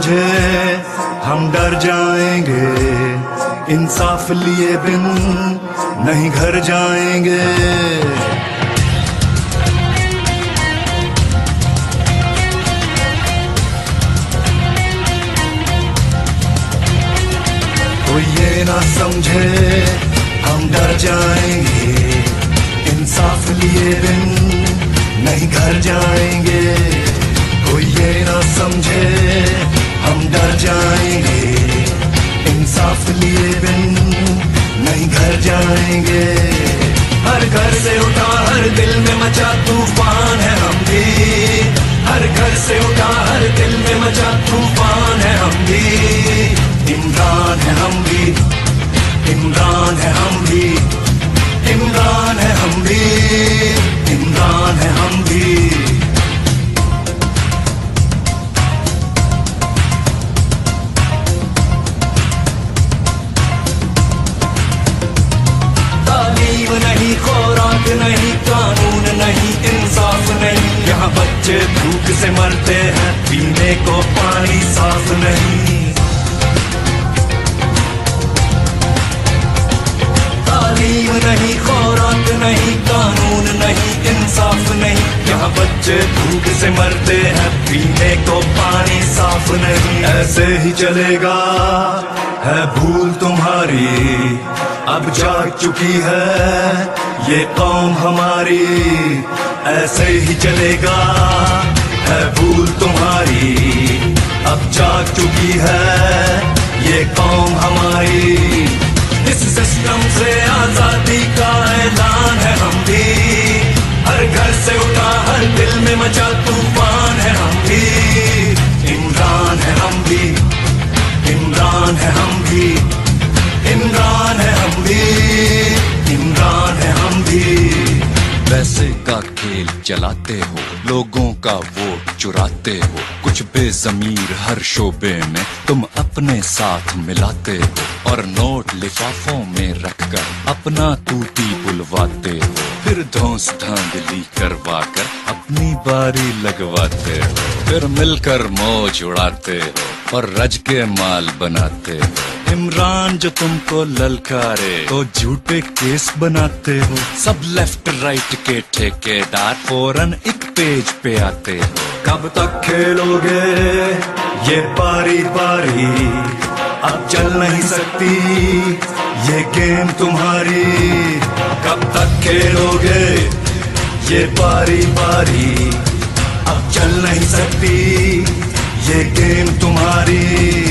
समझे हम डर जाएंगे, इंसाफ लिए बिन नहीं घर जाएंगे। कोई ये ना समझे हम डर जाएंगे, इंसाफ लिए बिन नहीं घर जाएंगे। कोई ये ना समझे हम डर जाएंगे, इंसाफ लिए बिन नहीं घर जाएंगे। हर घर से उठा हर दिल में मचा तूफान है हम भी, हर घर से उठा हर दिल में मचा तूफान है हम भी। इमरान है हम भी, इमरान है हम भी, इमरान है हम भी, इमरान है हम भी। तालीम नहीं, खुराक नहीं, कानून नहीं, इंसाफ नहीं, यहाँ बच्चे भूख से मरते हैं, पीने को पानी साफ नहीं। तालीम नहीं, खुराक नहीं, कानून नहीं, इंसाफ नहीं, यहाँ बच्चे भूख से मरते हैं, पीने को पानी साफ नहीं। ऐसे ही चलेगा है भूल तुम्हारी, अब जाग चुकी है ये कौम हमारी। ऐसे ही चलेगा है भूल तुम्हारी, अब जाग चुकी है ये कौम हमारी। इस सिस्टम से आजादी का ऐलान है हम भी, हर घर से उठा हर दिल में मचा तूफान है हम भी। इमरान है हम भी, इमरान है हम भी, इमरान है हम भी, इमरान है हम भी। पैसे का खेल चलाते हो, लोगों का वोट चुराते हो, कुछ बेजमीर हर शोबे में तुम अपने साथ मिलाते हो, और नोट लिफाफों में रखकर अपना तूती बुलवाते हो, फिर धौंस धांधली करवा कर अपनी बारी लगवाते हो, फिर मिलकर मौज उड़ाते हो और रज के माल बनाते हो। इमरान जो तुमको ललकारे तो झूठे केस बनाते हो, सब लेफ्ट राइट के ठेकेदार फौरन एक पेज पे आते हो। कब तक खेलोगे ये पारी पारी, अब चल नहीं सकती ये गेम तुम्हारी। कब तक खेलोगे ये पारी पारी, अब चल नहीं सकती ये गेम तुम्हारी।